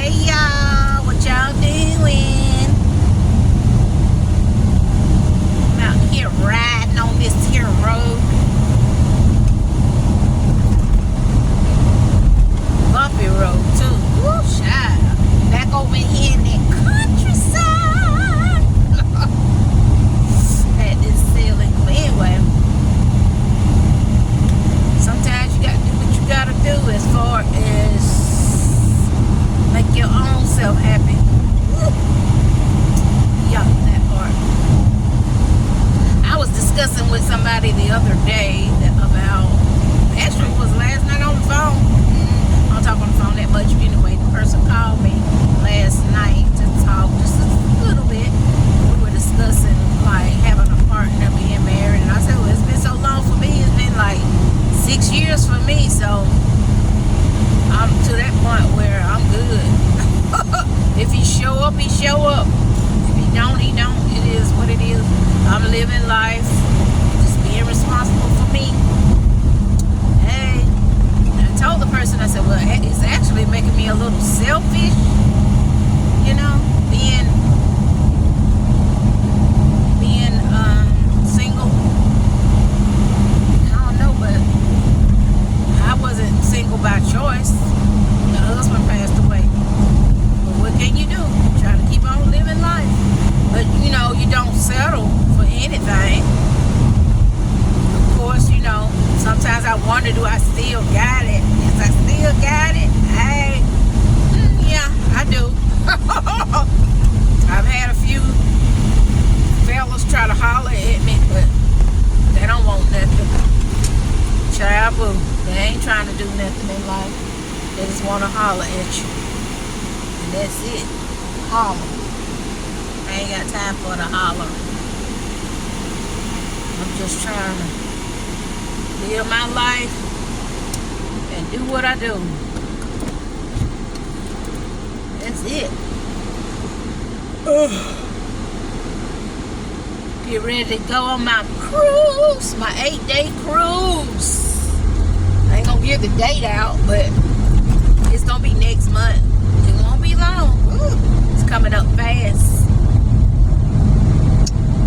Hey y'all, what y'all doing? I'm out here riding on this here road. Bumpy road too. Woo, child. Back over here in that countryside. At this ceiling. But anyway, sometimes you gotta do what you gotta do as far as make your own self happy. Yeah, that part. I was discussing with somebody the other day about, actually it was last night on the phone. I don't talk on the phone that much anyway. The person called me last night to talk just a little bit. We were discussing like having a partner, being married, and I said, well, it's been so long for me. It's been like 6 years for me, so I'm to that point where I'm good. If he show up, he show up. If he don't, he don't. It is what it is. I'm living life, just being responsible for me. Hey, I told the person, I said, well, it's actually making me a little selfish, you know, being single. I don't know, but I wasn't single by choice. The husband passed away. But what can you do? Try to keep on living life. But you know, you don't settle for anything. Of course, you know, sometimes I wonder, do I still got it? If I still got it, hey, yeah, I do. I've had a few fellas try to holler at me, but they don't want nothing. Child boo. They ain't trying to do nothing in life. They just want to holler at you. And that's it. Holler. I ain't got time for the holler. I'm just trying to live my life and do what I do. That's it. Get ready to go on my cruise. My 8-day cruise. I ain't gonna give the date out, but it's gonna be next month. It won't be long. Ooh, it's coming up fast.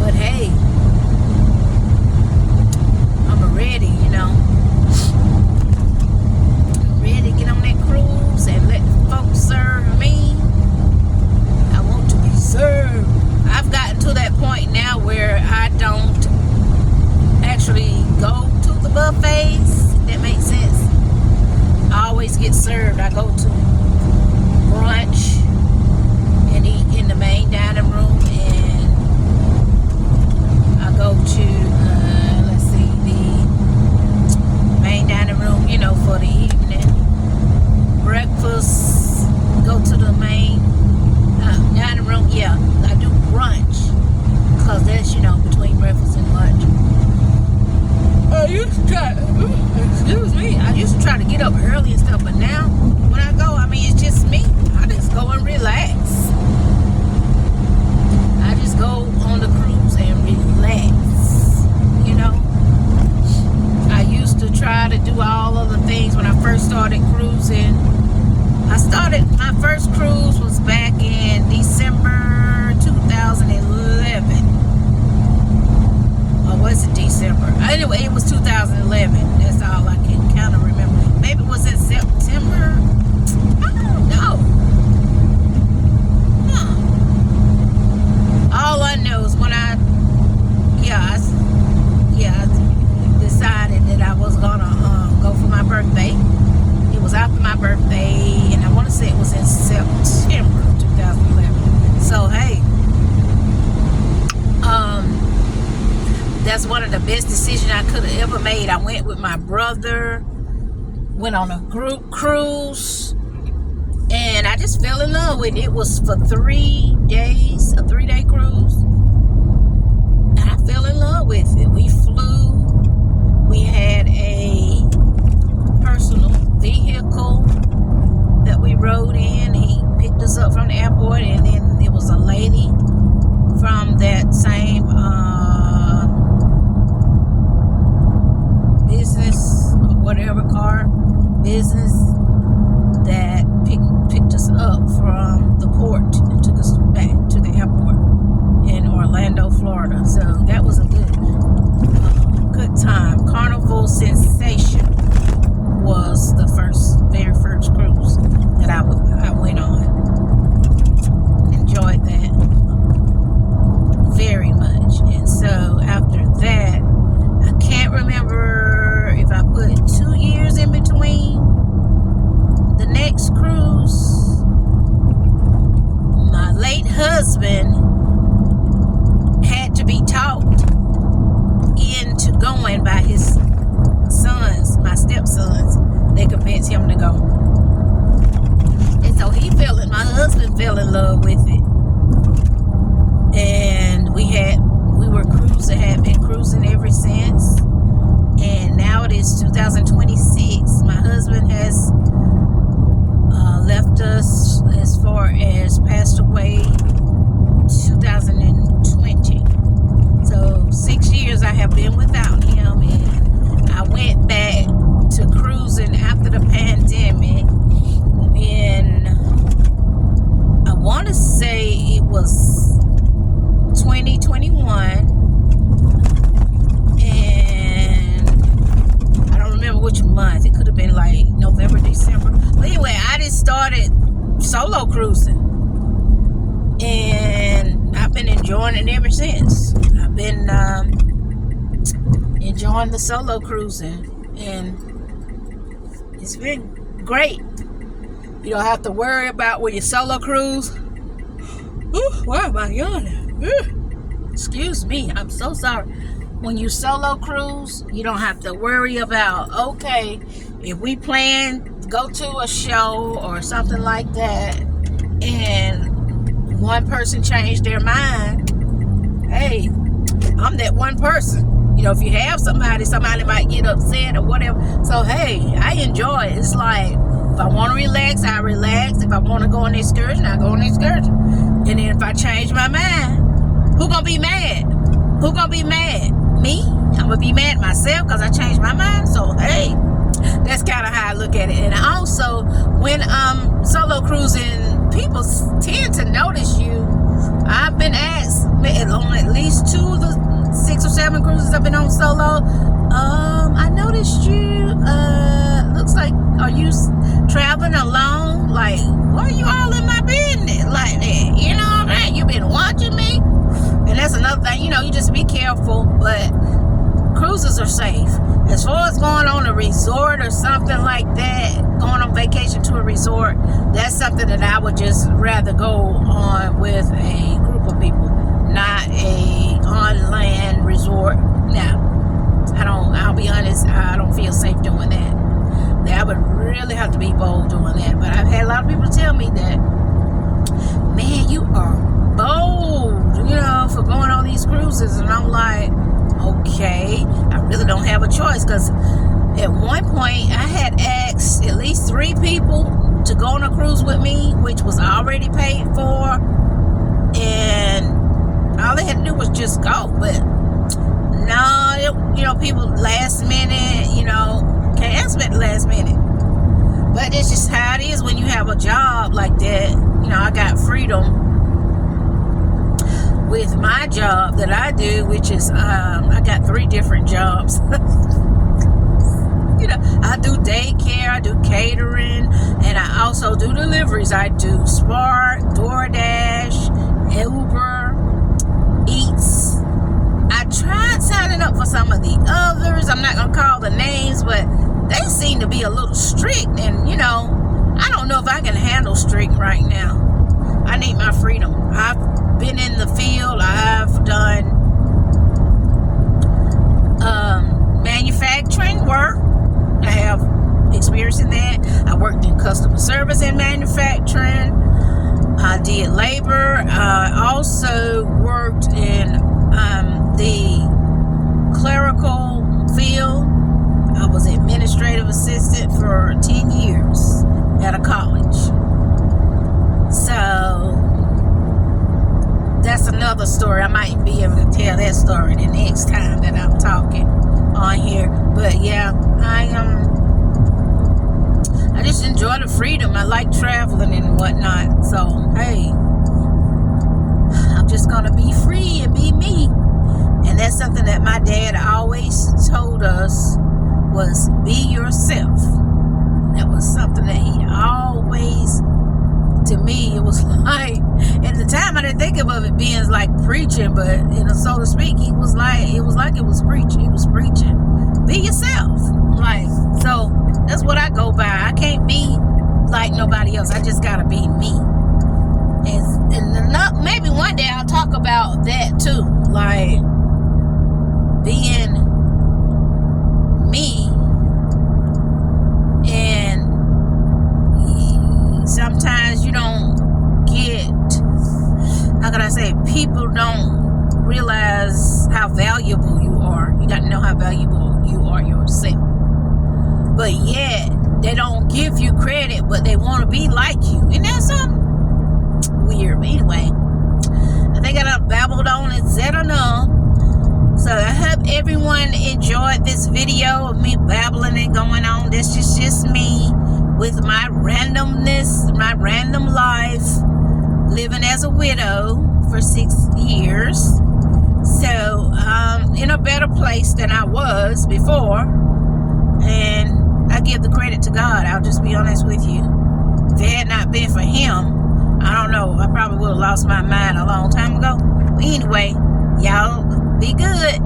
But hey, I'm ready, you know. I'm ready to get on that cruise and let the folks serve me. I want to be served. I've gotten to that point now where I don't actually go to the buffets. That makes sense. I always get served. I go to brunch and eat in the main dining room, and I go to let's see, the main dining room, you know, for the evening breakfast. Go to the main dining room. Yeah, I do brunch because that's, you know, between breakfast and lunch. I used to try, excuse me, I used to try to get up early and stuff, but now when I go, I mean, it's just me. I just go and relax. I just go on the cruise and relax, you know. I used to try to do all of the things when I first started cruising. My first cruise was back in December 2011. Or was it December? Anyway, it was 2011. That's all I can kind of remember. Maybe it was in September. I don't know. All I know is when I decided that I was gonna go for my birthday. It was after my birthday, and I want to say it was in September 2011. So hey, that's one of the best decisions I could have ever made. I went with my brother, went on a group cruise, and I just fell in love with it. It was for 3 days, a 3-day cruise, and I fell in love with it. We flew. We had a personal vehicle that we rode in. He picked us up from the airport, and then it was a lady from that same business or whatever car business that picked us up from fell in love with it. And we were cruising, had been cruising ever since. And now it is 2026. My husband has left us, as far as passed away 2020. So 6 years I have been without him, and I went back to cruising after the pandemic in, I want to say it was 2021, and I don't remember which month. It could have been like November, December. But anyway, I just started solo cruising, and I've been enjoying it ever since. I've been enjoying the solo cruising, and it's been great. You don't have to worry about when you solo cruise. Ooh, why am I yawning? Excuse me, I'm so sorry. When you solo cruise, you don't have to worry about, okay, if we plan to go to a show or something like that, and one person changed their mind, hey, I'm that one person. You know, if you have somebody might get upset or whatever. So, hey, I enjoy it. It's like, if I want to relax, I relax. If I want to go on an excursion, I go on an excursion. And then if I change my mind, who gonna be mad? Who gonna be mad? Me? I'm gonna be mad at myself because I changed my mind. So, hey, that's kind of how I look at it. And also, when I'm solo cruising, people tend to notice you. I've been asked on at least 2 of the 6 or 7 cruises I've been on solo. I noticed you. Looks like, are you traveling alone? Like, why are you all in my business like that? You know what I'm saying? You been watching me, and that's another thing. You know, you just be careful. But cruises are safe. As far as going on a resort or something like that, going on vacation to a resort, that's something that I would just rather go on with a group of people, not a on-land resort. Now, I'll be honest, I don't feel safe doing that. I would really have to be bold doing that. But I've had a lot of people tell me that, man, you are bold, you know, for going on these cruises. And I'm like, okay, I really don't have a choice, because at one point I had asked at least 3 people to go on a cruise with me, which was already paid for, and all they had to do was just go. But no, you know, people last minute, you know, can't ask me at the last minute. But it's just how it is when you have a job like that. You know, I got freedom with my job that I do, which is I got 3 different jobs. You know, I do daycare, I do catering, and I also do deliveries. I do Spark, DoorDash, Uber Eats. I tried signing up for some of the others. I'm not gonna call the names, but they seem to be a little strict, and you know, I don't know if I can handle strict right now. I need my freedom. I've been in the field. I've done manufacturing work. I have experience in that. I worked in customer service and manufacturing. I did labor. I also worked in the clerical field. I was administrative assistant for 10 years at a college. So that's another story. I might be able to tell that story the next time that I'm talking on here. But yeah, I just enjoy the freedom. I like traveling and whatnot. So hey, I'm just gonna be free and be me. And that's something that my dad always told us, was be yourself. That was something that he always, to me, it was like, at the time I didn't think of it being like preaching, but you know, so to speak, it was preaching. He was preaching. Be yourself. Like, so that's what I go by. I can't be like nobody else. I just gotta be me. And maybe one day I'll talk about that too, like being me. And sometimes you don't get people don't realize how valuable you are. You got to know how valuable you are yourself. But yet, they don't give you credit, but they want to be like you. Isn't that something? Weird. But anyway, I think I done babbled on and said enough. So I hope everyone enjoyed this video of me babbling and going on. This is just me with my randomness, my random life, living as a widow for 6 years. So in a better place than I was before. And I give the credit to God. I'll just be honest with you. If it had not been for him, I don't know, I probably would have lost my mind a long time ago. But anyway, y'all be good.